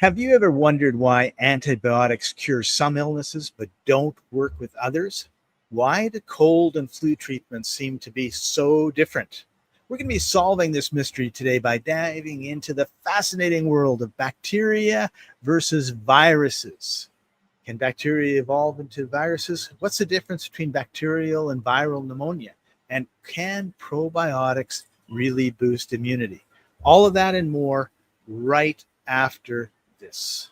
Have you ever wondered why antibiotics cure some illnesses but don't work with others? Why do cold and flu treatments seem to be so different? We're going to be solving this mystery today by diving into the fascinating world of bacteria versus viruses. Can bacteria evolve into viruses? What's the difference between bacterial and viral pneumonia? And can probiotics really boost immunity? All of that and more right after this.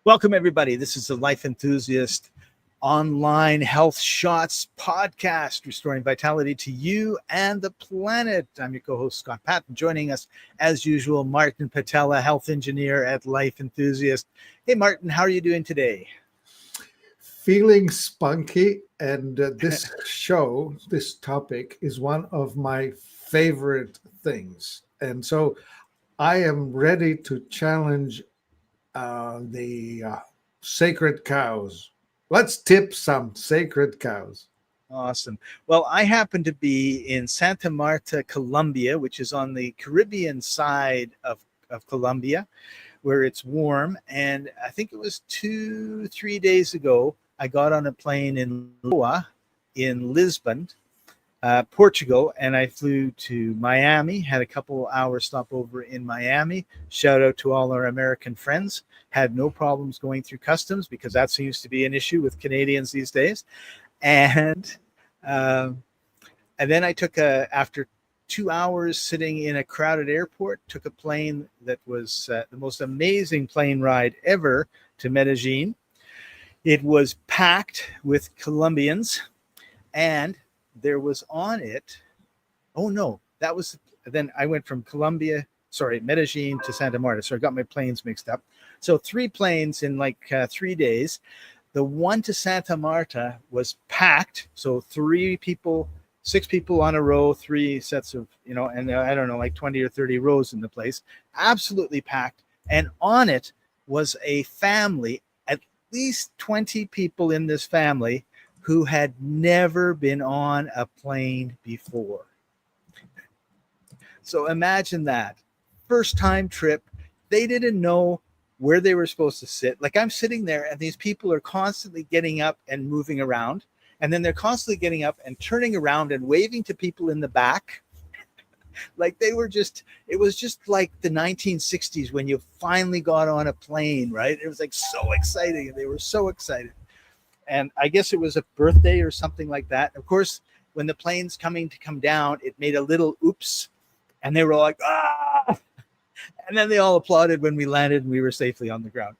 Welcome, everybody. This is the Life Enthusiast Online Health Shots podcast, restoring vitality to you and the planet. I'm your co-host, Scott Patton. Joining us, as usual, Martin Patella, health engineer at Life Enthusiast. Hey, Martin, how are you doing today? Feeling spunky, and this topic is one of my favorite things. And so I am ready to challenge the sacred cows. Let's tip some sacred cows. Awesome. Well, I happen to be in Santa Marta, Colombia, which is on the Caribbean side of Colombia, where it's warm. And I think it was 2-3 days ago, I got on a plane in Lisboa, in Lisbon, Portugal, and I flew to Miami, had a couple hours stopover in Miami. Shout out to all our American friends. Had no problems going through customs because that seems to be an issue with Canadians these days. And then I took after 2 hours sitting in a crowded airport, took a plane that was the most amazing plane ride ever to Medellin. It was packed with Colombians, and there was on it, then I went from Medellin to Santa Marta. So I got my planes mixed up. So 3 planes in 3 days. The one to Santa Marta was packed. So 6 people on a row, 3 sets of, and I don't know, 20 or 30 rows in the place, absolutely packed. And on it was a family, at least 20 people in this family who had never been on a plane before. So imagine that. First time trip. They didn't know where they were supposed to sit. Like, I'm sitting there and these people are constantly getting up and moving around. And then they're constantly getting up and turning around and waving to people in the back. Like it was just like the 1960s when you finally got on a plane, right? It was like so exciting. They were so excited. And I guess it was a birthday or something like that. Of course, when the plane's coming to come down, it made a little oops. And they were all like, ah! And then they all applauded when we landed and we were safely on the ground.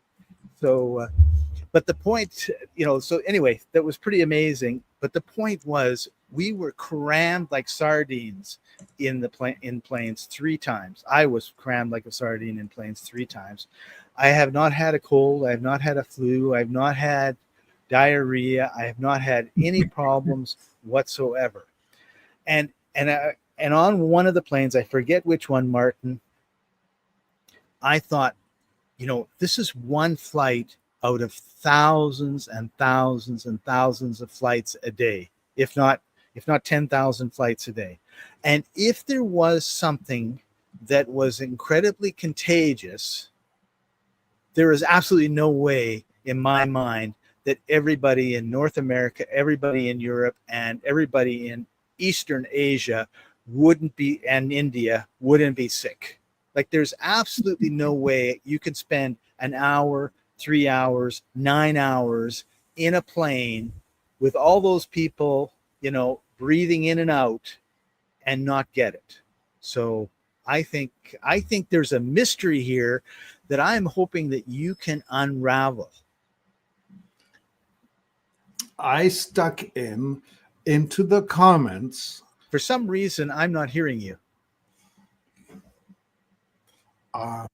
So, but the point, so anyway, that was pretty amazing. But the point was, we were crammed like sardines in planes 3 times. I was crammed like a sardine in planes 3 times. I have not had a cold. I have not had a flu. I have not had diarrhea. I have not had any problems whatsoever. And on one of the planes, I forget which one, Martin, I thought, this is one flight out of thousands and thousands and thousands of flights a day, if not 10,000 flights a day. And if there was something that was incredibly contagious, there is absolutely no way in my mind that everybody in North America, everybody in Europe, and everybody in Eastern Asia and India wouldn't be sick. Like, there's absolutely no way you can spend an hour, 3 hours, 9 hours in a plane with all those people, breathing in and out and not get it. So I think there's a mystery here that I'm hoping that you can unravel. I stuck into the comments. For some reason, I'm not hearing you.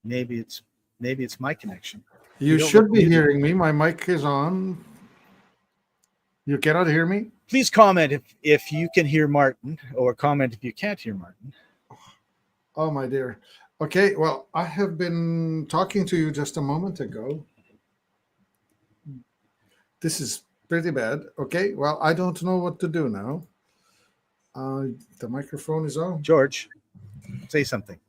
Maybe it's my connection. You should be hearing me. My mic is on. You cannot hear me? Please comment if you can hear Martin, or comment if you can't hear Martin. Oh, my dear. Okay, well, I have been talking to you just a moment ago. This is pretty bad. Okay, well, I don't know what to do now. The microphone is on. George, say something.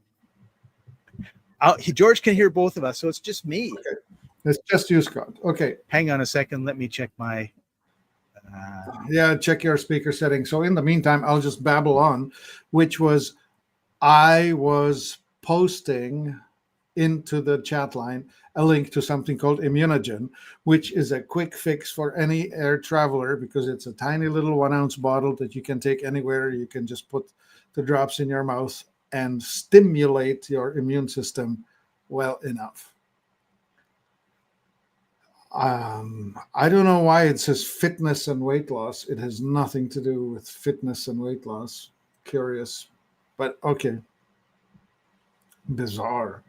George can hear both of us, so it's just me. Okay, it's just you, Scott. Okay, Hang on a second. Let me check my. yeah, check your speaker settings. So in the meantime, I'll just babble on, which was I was posting into the chat line a link to something called Immunogen, which is a quick fix for any air traveler because it's a tiny little 1 ounce bottle that you can take anywhere. You can just put the drops in your mouth and stimulate your immune system well enough. I don't know why it says fitness and weight loss. It has nothing to do with fitness and weight loss. Curious, but okay. Bizarre.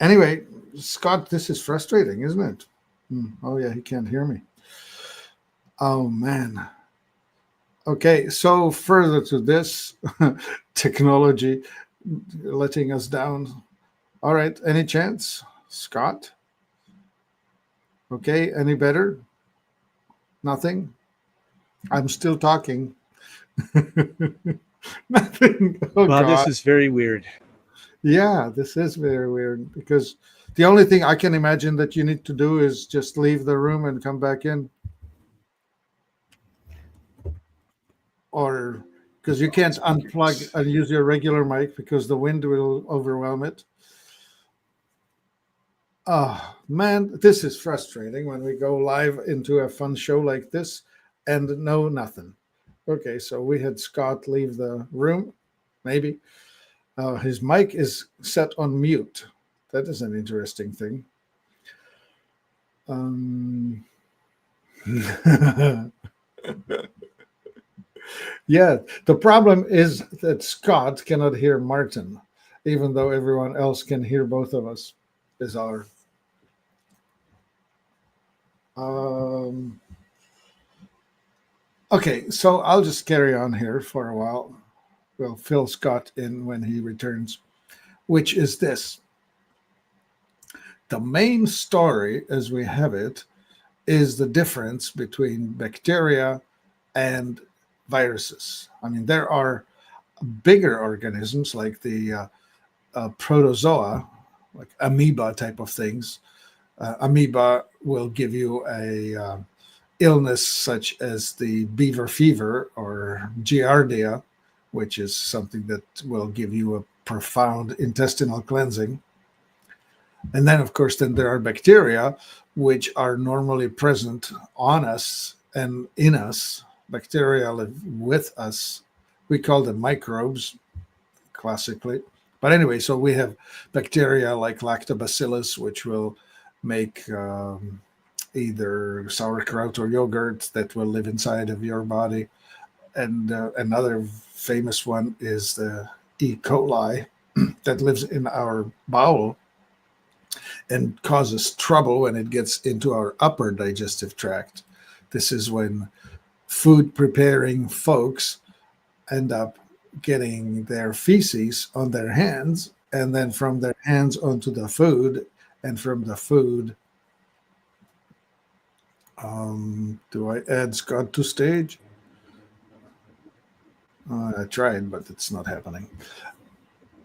Anyway, Scott, this is frustrating, isn't it? Oh yeah, he can't hear me. Oh man. Okay, so further to this, technology letting us down. All right, any chance, Scott? Okay, any better? Nothing. I'm still talking. Nothing. Oh Well, God. this is very weird. Yeah, this is very weird because the only thing I can imagine that you need to do is just leave the room and come back in. Or because you can't unplug and use your regular mic because the wind will overwhelm it. Oh, man, this is frustrating when we go live into a fun show like this and know nothing. Okay, so we had Scott leave the room, maybe. His mic is set on mute. That is an interesting thing. Yeah, the problem is that Scott cannot hear Martin, even though everyone else can hear both of us. Bizarre. Okay, so I'll just carry on here for a while. We'll fill Scott in when he returns, which is this. The main story, as we have it, is the difference between bacteria and viruses. I mean, there are bigger organisms like the protozoa, like amoeba type of things. Amoeba will give you a illness such as the beaver fever or giardia, which is something that will give you a profound intestinal cleansing. And then, of course, then there are bacteria, which are normally present on us and in us. Bacteria live with us. We call them microbes, classically. But anyway, so we have bacteria like lactobacillus, which will make either sauerkraut or yogurt that will live inside of your body. And another famous one is the E. coli that lives in our bowel and causes trouble when it gets into our upper digestive tract. This is when food preparing folks end up getting their feces on their hands, and then from their hands onto the food, and from the food. Do I add Scott to stage? I tried, but it's not happening.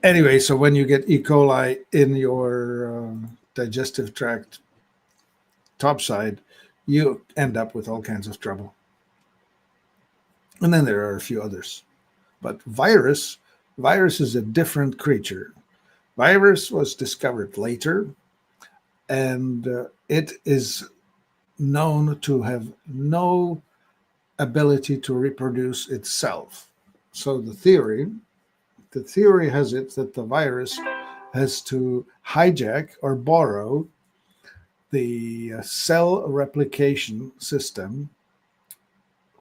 Anyway, so when you get E. coli in your digestive tract topside, you end up with all kinds of trouble. And then there are a few others. But virus is a different creature. Virus was discovered later, and it is known to have no ability to reproduce itself. So the theory has it that the virus has to hijack or borrow the cell replication system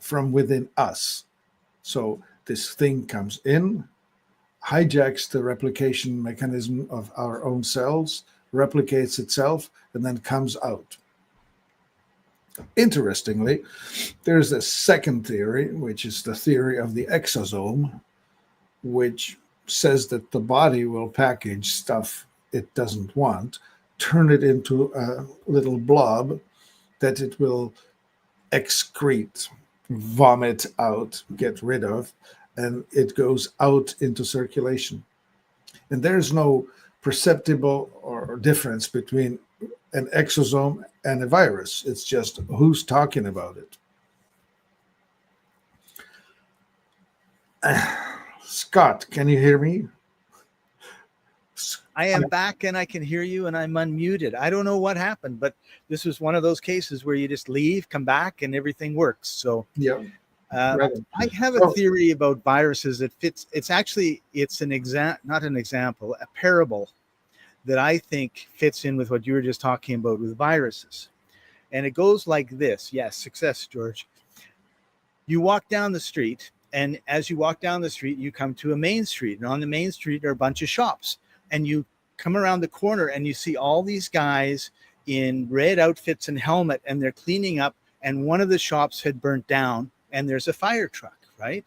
from within us. So this thing comes in, hijacks the replication mechanism of our own cells, replicates itself, and then comes out. Interestingly, there's a second theory, which is the theory of the exosome, which says that the body will package stuff it doesn't want, turn it into a little blob that it will excrete, vomit out, get rid of, and it goes out into circulation. And there's no perceptible or difference between an exosome and a virus. It's just who's talking about it. Scott, can you hear me? I am back and I can hear you and I'm unmuted. I don't know what happened, but this was one of those cases where you just leave, come back, and everything works. So Yeah. I have a theory about viruses that fits. It's not an example, a parable that I think fits in with what you were just talking about with viruses. And it goes like this. Yes, success, George. You walk down the street, and as you walk down the street, you come to a main street. And on the main street are a bunch of shops. And you come around the corner and you see all these guys in red outfits and helmet, and they're cleaning up. And one of the shops had burnt down, and there's a fire truck, right?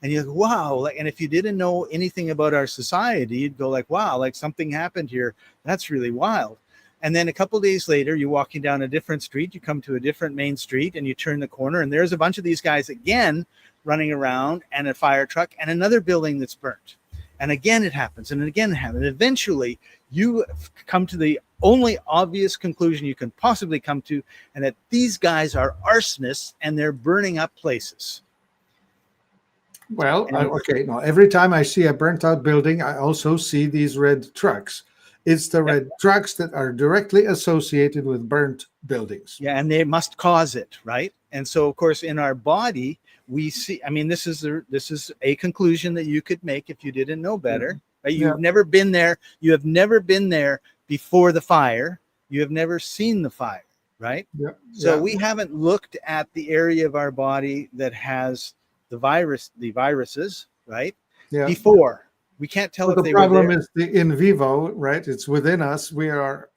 And you're like, wow. Like, and if you didn't know anything about our society, you'd go like, wow, like something happened here. That's really wild. And then a couple of days later, you're walking down a different street, you come to a different main street, and you turn the corner, and there's a bunch of these guys again running around, and a fire truck, and another building that's burnt. And again, it happens, and again it happens. And eventually, you come to the only obvious conclusion you can possibly come to, and that these guys are arsonists, and they're burning up places. Well, okay. Now, every time I see a burnt out building, I also see these red trucks. It's the red trucks that are directly associated with burnt buildings. Yeah, and they must cause it, right? And so, of course, in our body, we see. I mean, this is a conclusion that you could make if you didn't know better. Right? You've never been there. You have never been there before the fire. You have never seen the fire, right? Yeah. So we haven't looked at the area of our body that has the viruses, right? Yeah. Before. We can't tell if the they problem were there. is the in vivo, right? It's within us. We are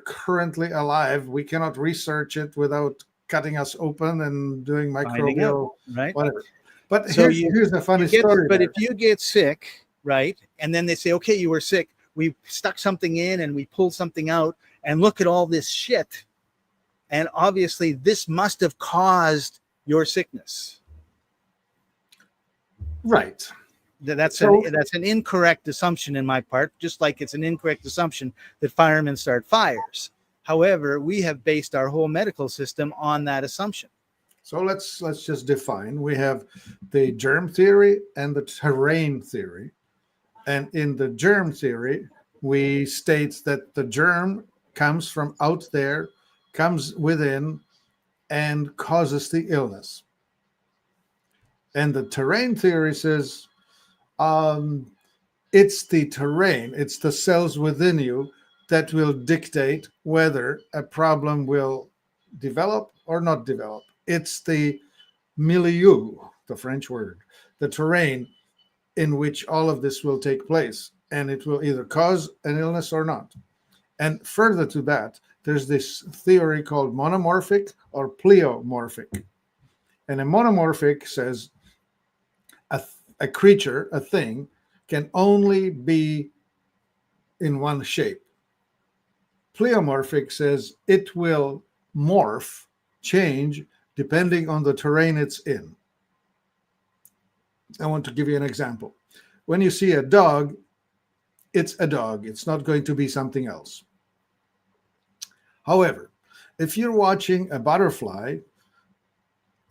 currently alive. We cannot research it without cutting us open and doing microbial, right? Whatever. But So here's a funny story. But if you get sick, right, and then they say, okay, you were sick, we stuck something in and we pulled something out, and look at all this shit, and obviously this must have caused your sickness. Right. That's an incorrect assumption in my part, just like it's an incorrect assumption that firemen start fires. However, we have based our whole medical system on that assumption. So let's just define. We have the germ theory and the terrain theory. And in the germ theory, we state that the germ comes from out there, comes within, and causes the illness. And the terrain theory says, it's the terrain, it's the cells within you that will dictate whether a problem will develop or not develop. It's the milieu, the French word, the terrain in which all of this will take place, and it will either cause an illness or not. And further to that, there's this theory called monomorphic or pleomorphic. And a monomorphic says a creature, a thing, can only be in one shape. Pleomorphic says it will morph, change, depending on the terrain it's in. I want to give you an example. When you see a dog, it's a dog. It's not going to be something else. However, if you're watching a butterfly,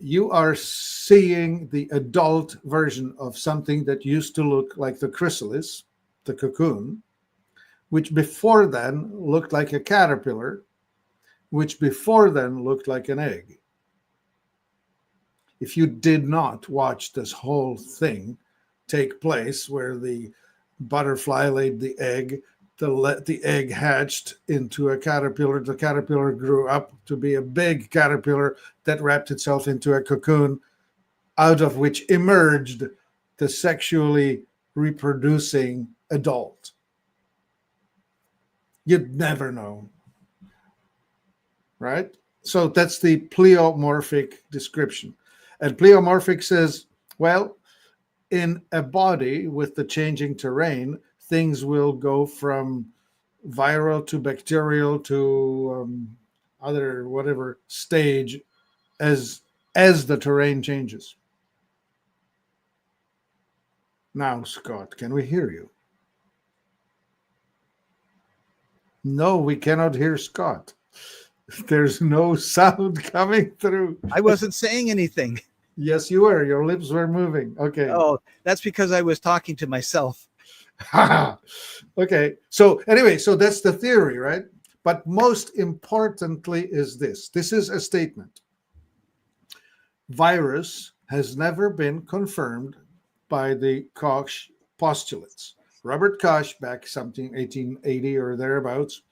you are seeing the adult version of something that used to look like the chrysalis, the cocoon, which before then looked like a caterpillar, which before then looked like an egg. If you did not watch this whole thing take place where the butterfly laid the egg, the egg hatched into a caterpillar, the caterpillar grew up to be a big caterpillar that wrapped itself into a cocoon, out of which emerged the sexually reproducing adult. You'd never know, right? So that's the pleomorphic description. And pleomorphic says, well, in a body with the changing terrain, things will go from viral to bacterial to other whatever stage as the terrain changes. Now, Scott, can we hear you? No, we cannot hear Scott. There's no sound coming through. I wasn't saying anything. Yes, you were. Your lips were moving. Okay. Oh, that's because I was talking to myself. Okay. So anyway, so that's the theory, right? But most importantly is this. This is a statement. Virus has never been confirmed by the Koch postulates. Robert Koch, back something 1880 or thereabouts,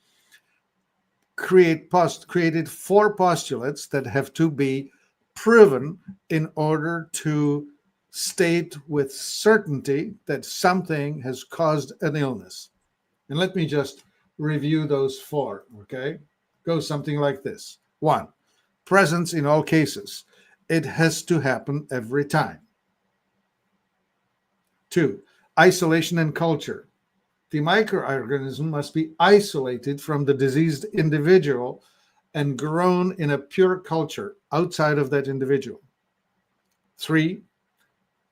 created 4 postulates that have to be proven in order to state with certainty that something has caused an illness. And let me just review those 4, okay? Goes something like this. 1, presence in all cases. It has to happen every time. 2, isolation and culture. The microorganism must be isolated from the diseased individual and grown in a pure culture outside of that individual. 3,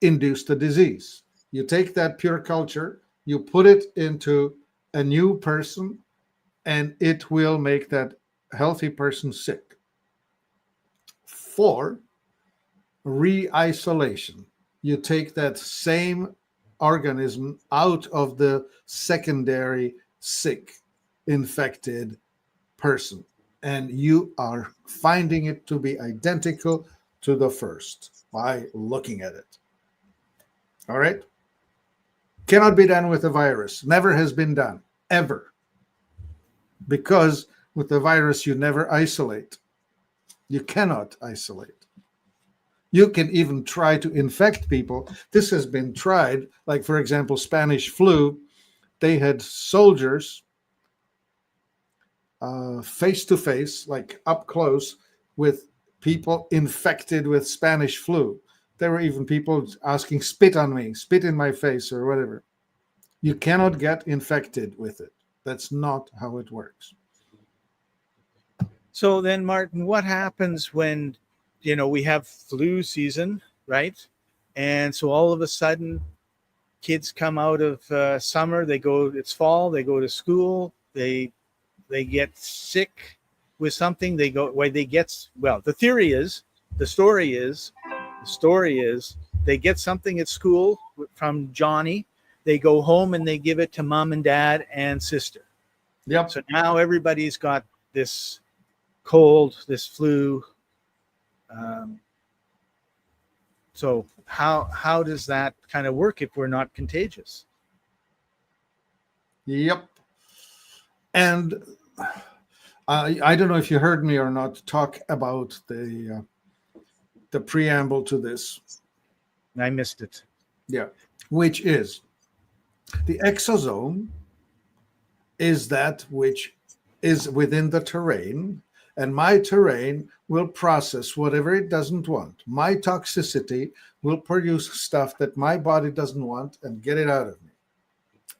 induce the disease. You take that pure culture, you put it into a new person, and it will make that healthy person sick. 4, re-isolation. You take that same organism out of the secondary sick, infected person, and you are finding it to be identical to the first by looking at it. All right? Cannot be done with a virus. Never has been done, ever. Because with the virus, you never isolate. You cannot isolate. You can even try to infect people. This has been tried, like, for example, Spanish flu. They had soldiers face to face, like up close, with people infected with Spanish flu. There were even people asking, spit on me, spit in my face, or whatever. You cannot get infected with it. That's not how it works. So then, Martin, what happens when, we have flu season, right? And so all of a sudden, kids come out of summer, it's fall, they go to school, they get sick with something, the story is they get something at school from Johnny, they go home and they give it to mom and dad and sister. Yep. So now everybody's got this cold, this flu. So how does that kind of work if we're not contagious? Yep. And I don't know if you heard me or not talk about the preamble to this. I missed it. Yeah. Which is the exosome is that which is within the terrain, and my terrain will process whatever it doesn't want. My toxicity will produce stuff that my body doesn't want and get it out of me.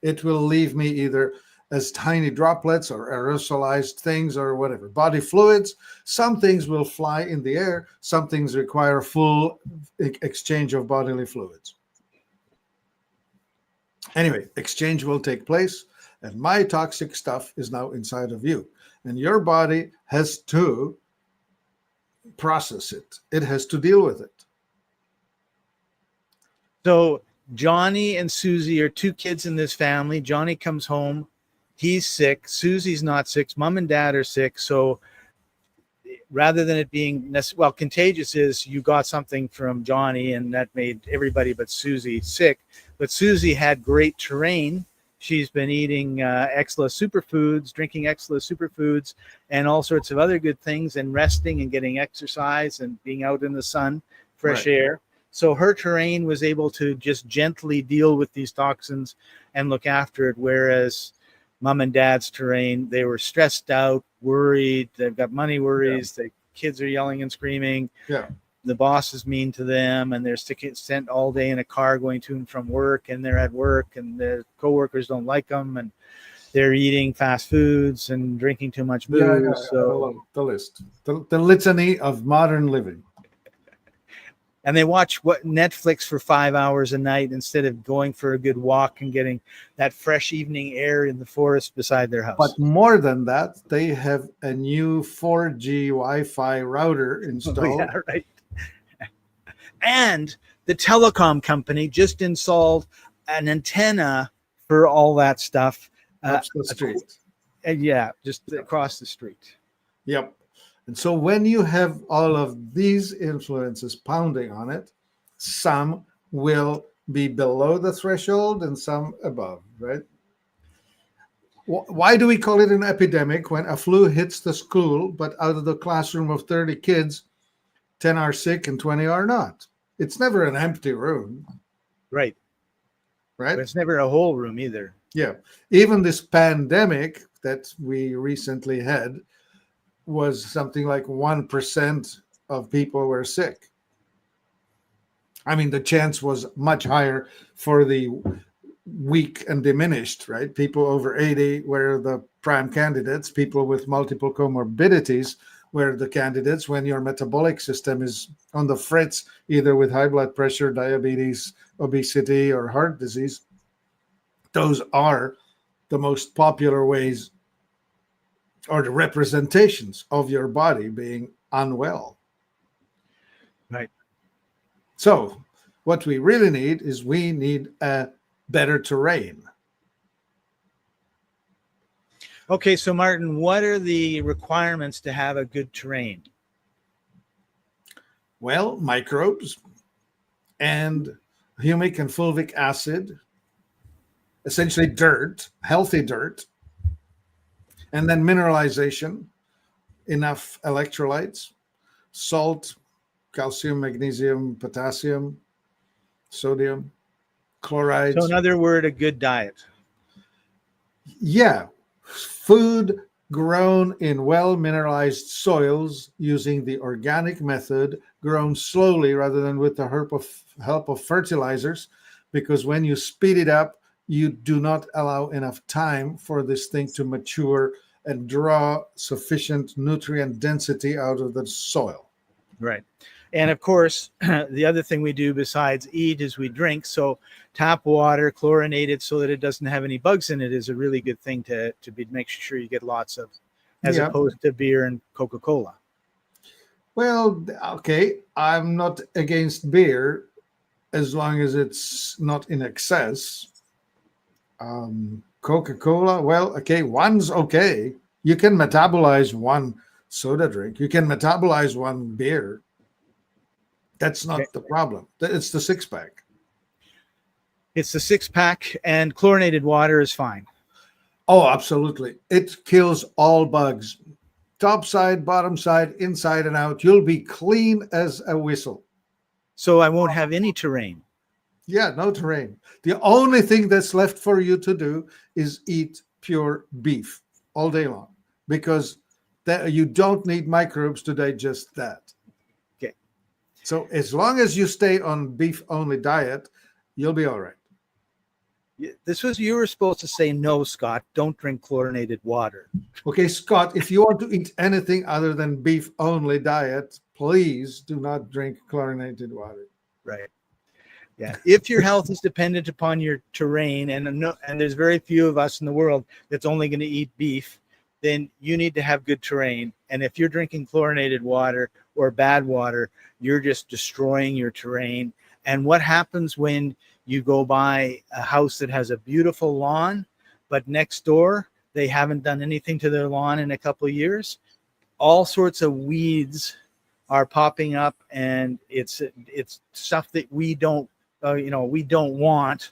It will leave me either as tiny droplets or aerosolized things or whatever. Body fluids, some things will fly in the air, some things require full exchange of bodily fluids. Anyway, exchange will take place, and my toxic stuff is now inside of you. And your body has to process it. It has to deal with it. So Johnny and Susie are 2 kids in this family. Johnny comes home. He's sick. Susie's not sick. Mom and dad are sick. So rather than it being contagious is you got something from Johnny and that made everybody but Susie sick. But Susie had great terrain. She's been eating Exla superfoods, drinking Exla superfoods, and all sorts of other good things, and resting and getting exercise and being out in the sun, fresh air. So her terrain was able to just gently deal with these toxins and look after it, whereas mom and dad's terrain, they were stressed out, worried, they've got money worries, the kids are yelling and screaming. Yeah. the boss is mean to them, and they're sent all day in a car going to and from work, and they're at work, and their coworkers don't like them, and they're eating fast foods and drinking too much Yeah, yeah, booze. So, the list, the litany of modern living. and they watch Netflix for 5 hours a night instead of going for a good walk and getting that fresh evening air in the forest beside their house. But more than that, they have a new 4G Wi-Fi router installed. Oh, yeah, right. And the telecom company just installed an antenna for all that stuff. Up the street. Yeah, just across the street. Yep. And so when you have all of these influences pounding on it, some will be below the threshold and some above, right? Why do we call it an epidemic when a flu hits the school, but out of the classroom of 30 kids, 10 are sick and 20 are not? It's never an empty room. Right. Right. But it's never a whole room either. Yeah. Even this pandemic that we recently had was something like 1% of people were sick. I mean, the chance was much higher for the weak and diminished, right? People over 80 were the prime candidates. People with multiple comorbidities were the candidates when your metabolic system is on the fritz, either with high blood pressure, diabetes, obesity, or heart disease. Those are the most popular ways or the representations of your body being unwell. Right. So what we really need is we need a better terrain. Okay, so Martin, what are the requirements to have a good terrain? Well, microbes and humic and fulvic acid, essentially dirt, healthy dirt, and then mineralization, enough electrolytes, salt, calcium, magnesium, potassium, sodium, chlorides. So in other words, a good diet. Yeah, food grown in well mineralized soils using the organic method, grown slowly rather than with the help of fertilizers, because when you speed it up, you do not allow enough time for this thing to mature and draw sufficient nutrient density out of the soil. Right. And of course, the other thing we do besides eat is we drink. So tap water, chlorinated so that it doesn't have any bugs in it, is a really good thing to make sure you get lots of, as opposed to beer and Coca-Cola. Well, okay, I'm not against beer as long as it's not in excess. Coca-Cola, well, okay, one's okay. You can metabolize one soda drink. You can metabolize one beer. That's not the problem. It's the six-pack. It's the six-pack, and chlorinated water is fine. Oh, absolutely. It kills all bugs. Top side, bottom side, inside and out. You'll be clean as a whistle. So I won't have any terrain. Yeah, no terrain. The only thing that's left for you to do is eat pure beef all day long, because you don't need microbes to digest that. Okay. So as long as you stay on beef-only diet, you'll be all right. You were supposed to say no, Scott. Don't drink chlorinated water. Okay, Scott, if you want to eat anything other than beef-only diet, please do not drink chlorinated water. Right. Yeah. If your health is dependent upon your terrain, and there's very few of us in the world that's only going to eat beef, then you need to have good terrain. And if you're drinking chlorinated water or bad water, you're just destroying your terrain. And what happens when you go by a house that has a beautiful lawn, but next door they haven't done anything to their lawn in a couple of years? All sorts of weeds are popping up, and it's stuff that we don't want,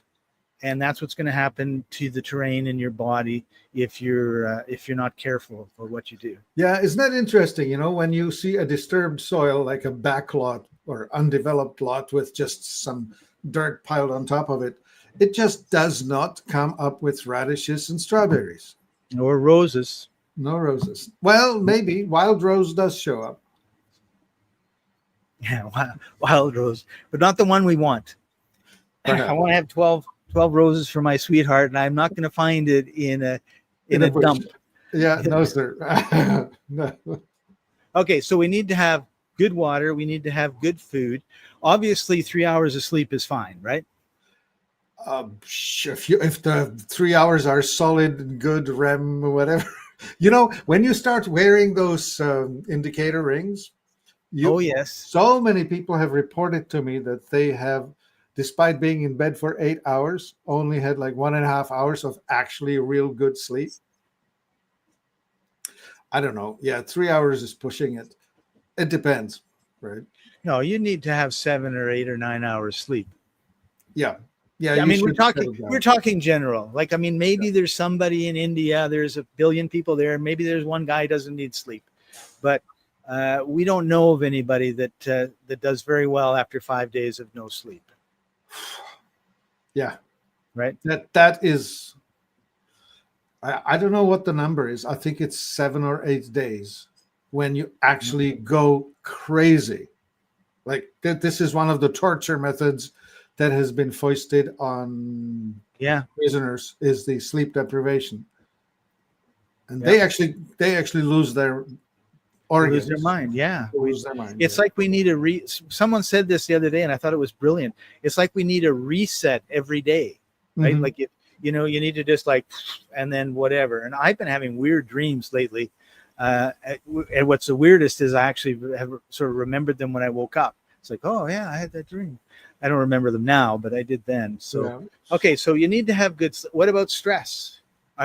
and that's what's going to happen to the terrain in your body if you're not careful for what you do. Yeah, isn't that interesting? You know, when you see a disturbed soil like a back lot or undeveloped lot with just some dirt piled on top of it, it just does not come up with radishes and strawberries. Or roses. No roses. Well, maybe wild rose does show up. Yeah, wild rose, but not the one we want. I Perhaps want to have 12 roses for my sweetheart, and I'm not going to find it in a in a bush. dump. Yeah, no, sir. No. Okay, so we need to have good water. We need to have good food. Obviously, 3 hours of sleep is fine, right? If the 3 hours are solid, good REM, whatever, you know, when you start wearing those indicator rings, Oh, you yes. so many people have reported to me that they have, despite being in bed for 8 hours, only had like 1.5 hours of actually real good sleep. I don't know. Yeah, 3 hours is pushing it. It depends, right? No, you need to have 7 or 8 or 9 hours sleep. Yeah, yeah. Yeah, I You mean, should settle we're down. talking general. Like, I mean, Yeah. maybe there's somebody in India. There's a billion people there. Maybe there's one guy who doesn't need sleep, but we don't know of anybody that does very well after 5 days of no sleep, Yeah, right? that is. I don't know what the number is. I think it's 7 or 8 days when you actually go crazy. Like this is one of the torture methods that has been foisted on Yeah, prisoners is the sleep deprivation, and yeah. they actually lose their They lose their organs, mind. Yeah, lose their mind. it's like we need a someone said this the other day, and I thought it was brilliant. It's like we need a reset every day, right? Mhm. Like you need to just like, and then whatever. And I've been having weird dreams lately. And what's the weirdest is I actually have sort of remembered them when I woke up. It's like, oh yeah, I had that dream. I don't remember them now, but I did then. So, Yeah. okay, so you need to have good. What about stress?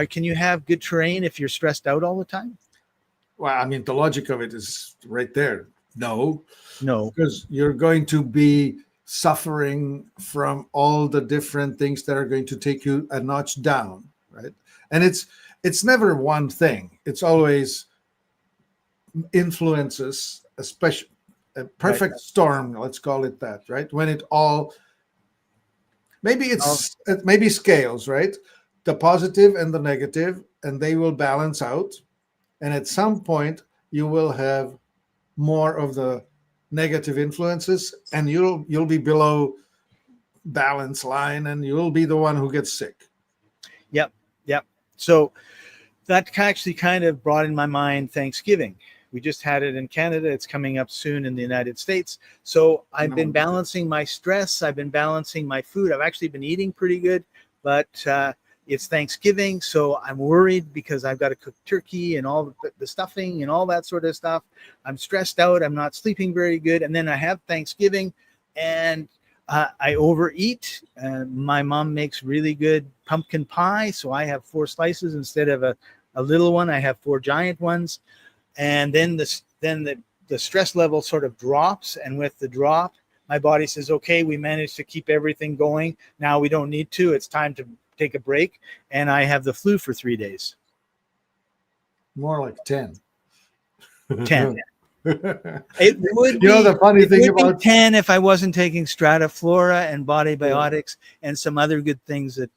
Can you have good terrain if you're stressed out all the time? Well, I mean, the logic of it is right there. No, No. because you're going to be suffering from all the different things that are going to take you a notch down, right? And it's never one thing. It's always influences, especially a Right. perfect storm, let's call it that, right? When it all maybe Oh, it maybe scales, right? The positive and the negative, and they will balance out. And at some point, you will have more of the negative influences, and you'll be below balance line, and you'll be the one who gets sick. yep. Yep. So that actually kind of brought in my mind Thanksgiving. We just had it in Canada. It's coming up soon in the United States. So I've been balancing my stress. I've been balancing my food. I've actually been eating pretty good, but it's Thanksgiving. So I'm worried because I've got to cook turkey and all the stuffing and all that sort of stuff. I'm stressed out. I'm not sleeping very good. And then I have Thanksgiving and I overeat. My mom makes really good pumpkin pie. So I have 4 slices instead of a little one. I have 4 giant ones, and then the stress level sort of drops. And with the drop, my body says, "Okay, we managed to keep everything going. Now we don't need to. It's time to take a break." And I have the flu for 3 days. More like 10. 10. you It would know be the funny it thing would be about 10 if I wasn't taking Strata-Flora and yeah, Probiotics and some other good things that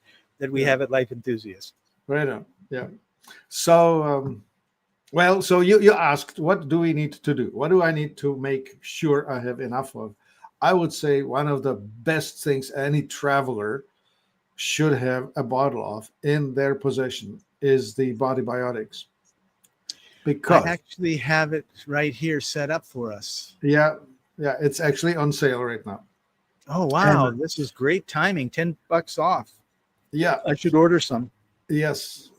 we yeah, have at Life Enthusiast. right on. Yeah. So well, so you asked, what do we need to do? What do I need to make sure I have enough of? I would say one of the best things any traveler should have a bottle of in their possession is the body biotics. I Because actually have it right here set up for us. yeah, yeah, it's actually on sale right now. Oh And wow, this is great timing. $10 off. yeah, I should order some. yes.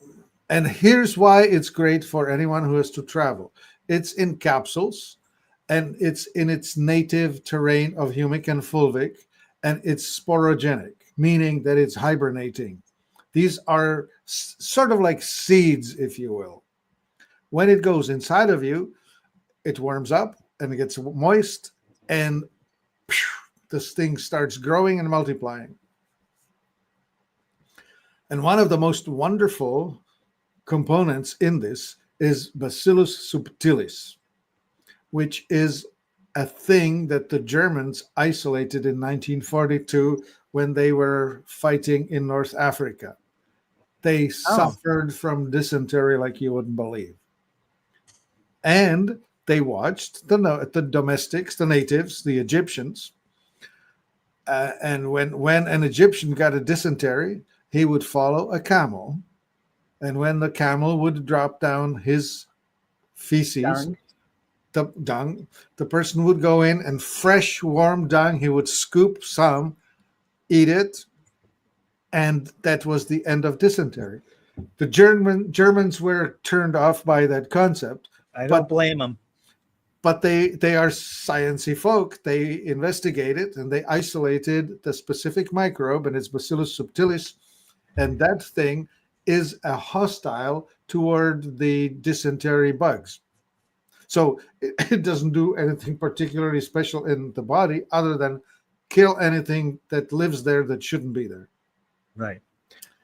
And here's why it's great for anyone who has to travel. It's in capsules and it's in its native terrain of humic and fulvic, and it's sporogenic, meaning that it's hibernating. These are sort of like seeds, if you will. When it goes inside of you, it warms up and it gets moist, and this thing starts growing and multiplying. And one of the most wonderful components in this is Bacillus subtilis, which is a thing that the Germans isolated in 1942 when they were fighting in North Africa. They Oh, suffered from dysentery like you wouldn't believe. And they watched the domestics, the natives, the Egyptians. And when an Egyptian got a dysentery, he would follow a camel. And when the camel would drop down his feces, Dung. the dung, the person would go in and fresh, warm dung, he would scoop some, eat it, and that was the end of dysentery. The Germans were turned off by that concept, I don't but blame them. but they are sciencey folk. They investigated and they isolated the specific microbe, and it's Bacillus subtilis, and that thing is a hostile toward the dysentery bugs. So it doesn't do anything particularly special in the body other than kill anything that lives there that shouldn't be there. Right.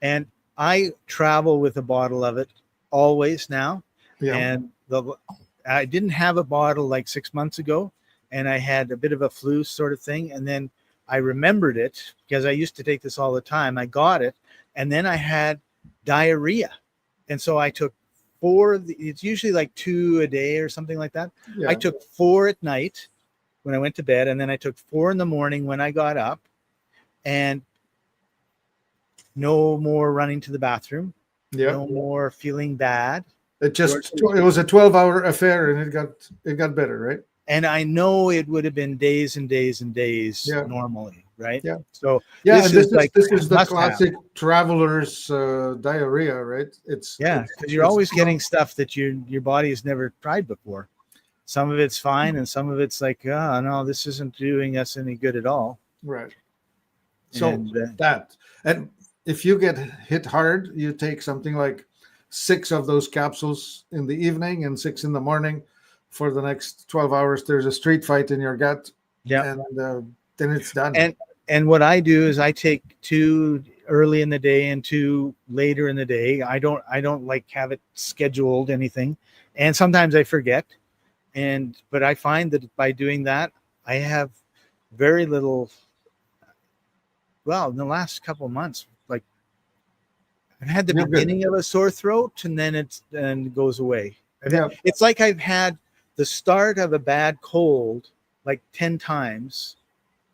And I travel with a bottle of it always now. Yeah. And I didn't have a bottle like 6 months ago, and I had a bit of a flu sort of thing. And then I remembered it because I used to take this all the time. I got it, and then I had diarrhea. And so I took 4, it's usually like 2 a day or something like that. Yeah. I took 4 at night when I went to bed, and then I took 4 in the morning when I got up, and no more running to the bathroom, Yeah. no more feeling bad. It was a 12-hour affair, and it got better, right? And I know it would have been days and days and days Yeah. normally, right? Yeah. So Yeah, this and is like this is the must classic have. traveler's diarrhea, right? It's Because you're always getting stuff that your body has never tried before. Some of it's fine, and some of it's like, oh no, this isn't doing us any good at all. right. So And, and if you get hit hard, you take something like 6 of those capsules in the evening and 6 in the morning. For the next 12 hours, there's a street fight in your gut. Yeah. And then it's done. And what I do is I take 2 early in the day and 2 later in the day. I don't like have it scheduled anything, and sometimes I forget. But I find that by doing that, I have very little. Well, in the last couple of months, like I've had the beginning of a sore throat, and then it goes away. It's like I've had the start of a bad cold like 10 times,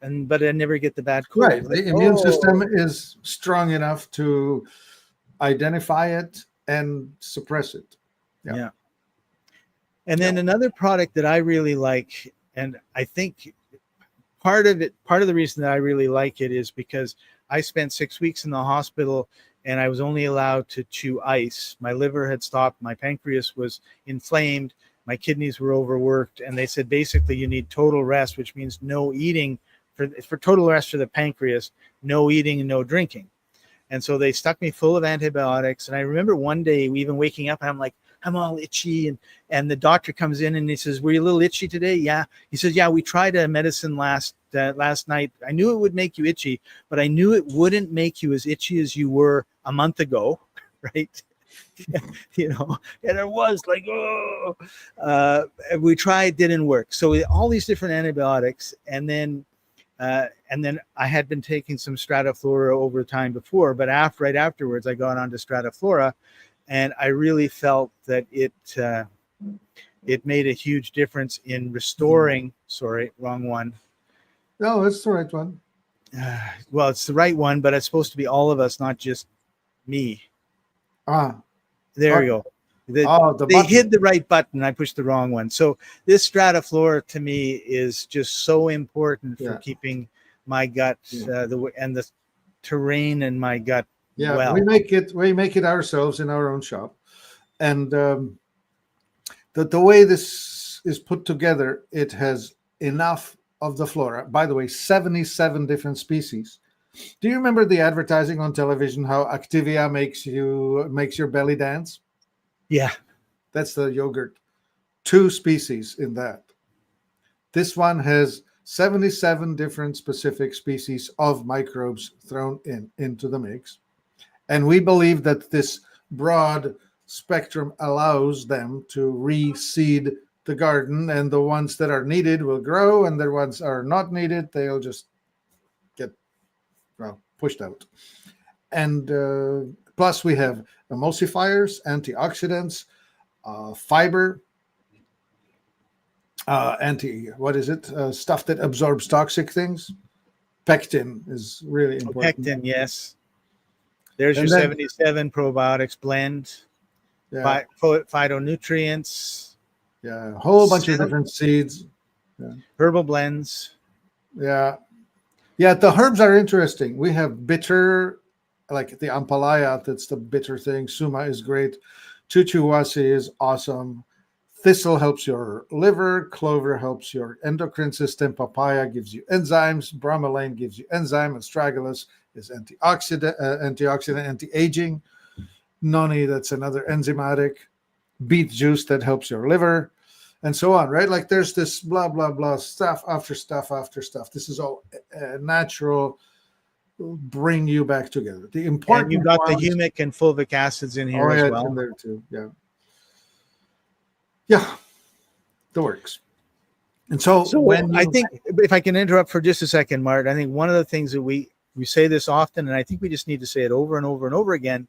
but I never get the bad cold. Right. The immune system is strong enough to identify it and suppress it. Yeah. And then another product that I really like, and I think part of the reason that I really like it is because I spent 6 weeks in the hospital, and I was only allowed to chew ice. My liver had stopped. My pancreas was inflamed. My kidneys were overworked. And they said, basically, you need total rest, which means no eating for total rest for the pancreas, no eating and no drinking. And so they stuck me full of antibiotics. And I remember one day even waking up, and I'm like, I'm all itchy. And the doctor comes in and he says, were you a little itchy today? Yeah. He says, yeah, we tried a medicine last night. I knew it would make you itchy, but I knew it wouldn't make you as itchy as you were a month ago. Right. And it was like, we tried, didn't work. So all these different antibiotics. And then I had been taking some Strata-Flora over time before, but right afterwards, I got onto Strata-Flora, and I really felt that it made a huge difference in restoring. Sorry, wrong one. No, it's the right one. Well, it's the right one, but it's supposed to be all of us, not just me. There you go. They hid the right button. I pushed the wrong one. So this Strata-Flora to me is just so important for keeping my gut and the terrain in my gut. Yeah, well. we make it ourselves in our own shop, and the way this is put together, it has enough of the flora. By the way, 77 different species. Do you remember the advertising on television how Activia makes your belly dance? Yeah. That's the yogurt. 2 species in that. This one has 77 different specific species of microbes thrown into the mix. And we believe that this broad spectrum allows them to reseed the garden, and the ones that are needed will grow, and the ones are not needed, they'll just get pushed out. And plus we have emulsifiers, antioxidants, fiber, stuff that absorbs toxic things. Pectin is really important. Pectin, yes. There's And your then 77 probiotics blend, yeah, phytonutrients, yeah, a whole bunch of different seeds. Yeah. herbal blends. Yeah. Yeah, the herbs are interesting. We have bitter, like the ampalaya, that's the bitter thing. Suma is great. Chuchuwasi is awesome. Thistle helps your liver. Clover helps your endocrine system. Papaya gives you enzymes. Bromelain gives you enzyme. Astragalus is antioxidant, anti-aging. Noni, that's another enzymatic. Beet juice that helps your liver, and so on, right? Like there's this blah, blah, blah, stuff after stuff after stuff. This is all natural, bring you back together. The And you've important got the ones, humic and fulvic acids in here oh as yeah, it's well. in there too. Yeah. Yeah, the works. And so So I think, if I can interrupt for just a second, Mart, I think one of the things that we say this often, and I think we just need to say it over and over and over again.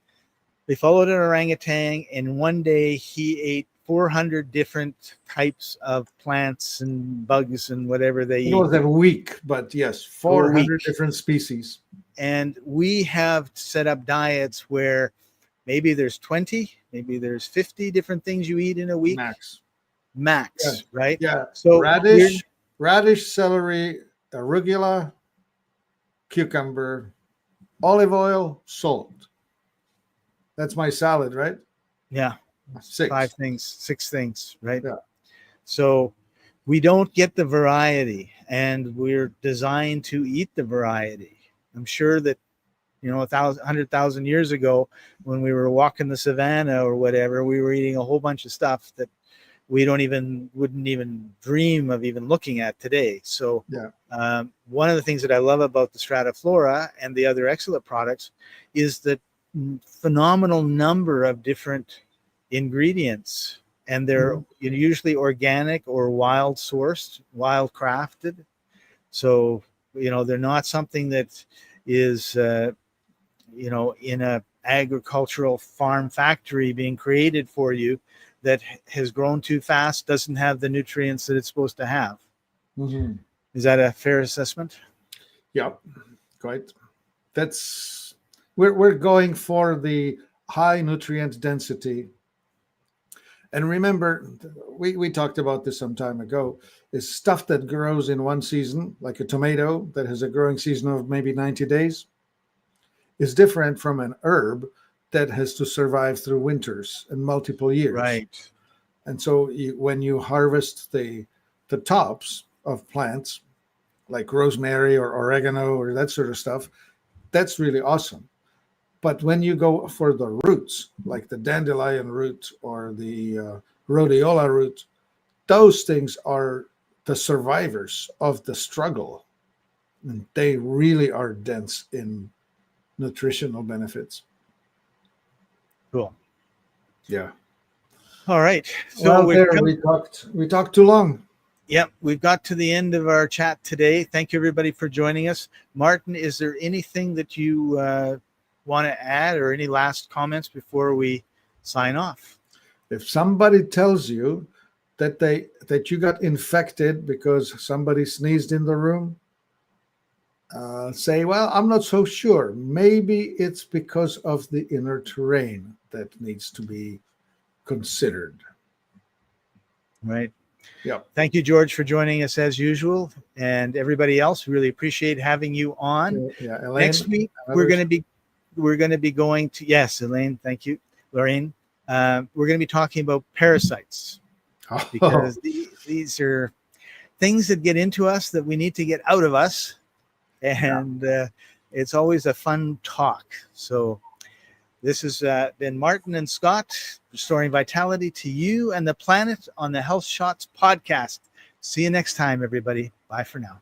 They followed an orangutan, and one day he ate 400 different types of plants and bugs and whatever they it eat. was a week, but yes, 400 different species. And we have set up diets where maybe there's 20, maybe there's 50 different things you eat in a week. Max, Yeah. right? Yeah. So radish, celery, arugula, cucumber, olive oil, salt. That's my salad, right? Yeah. 6 things, right? Yeah. So we don't get the variety, and we're designed to eat the variety. I'm sure that, 100,000 years ago, when we were walking the savannah or whatever, we were eating a whole bunch of stuff that we wouldn't even dream of even looking at today. So yeah. One of the things that I love about the Strata-Flora and the other excellent products is the phenomenal number of different ingredients, and they're usually organic or wild sourced, wild crafted. So they're not something that is in a agricultural farm factory being created for you, that has grown too fast, doesn't have the nutrients that it's supposed to have. Mm-hmm. Is that a fair assessment? Yeah, quite. We're going for the high nutrient density. And remember, we talked about this some time ago, is stuff that grows in one season, like a tomato that has a growing season of maybe 90 days, is different from an herb that has to survive through winters and multiple years. Right. And so when you harvest the tops of plants, like rosemary or oregano or that sort of stuff, that's really awesome. But when you go for the roots, like the dandelion root or the rhodiola root, those things are the survivors of the struggle. And they really are dense in nutritional benefits. Cool. Yeah. All right. So we talked too long. Yep, we've got to the end of our chat today. Thank you, everybody, for joining us. Martin, is there anything that you want to add, or any last comments before we sign off? If somebody tells you that you got infected because somebody sneezed in the room, say, well, I'm not so sure. Maybe it's because of the inner terrain that needs to be considered. Right. Yeah. Thank you, George, for joining us as usual, and everybody else. Really appreciate having you on. Yeah, Elaine, next week we're going to be going to, yes, Elaine. Thank you, Lorraine. We're going to be talking about parasites, because these are things that get into us that we need to get out of us, and it's always a fun talk. So this has been Martin and Scott, restoring vitality to you and the planet on the Health Shots podcast. See you next time, everybody. Bye for now.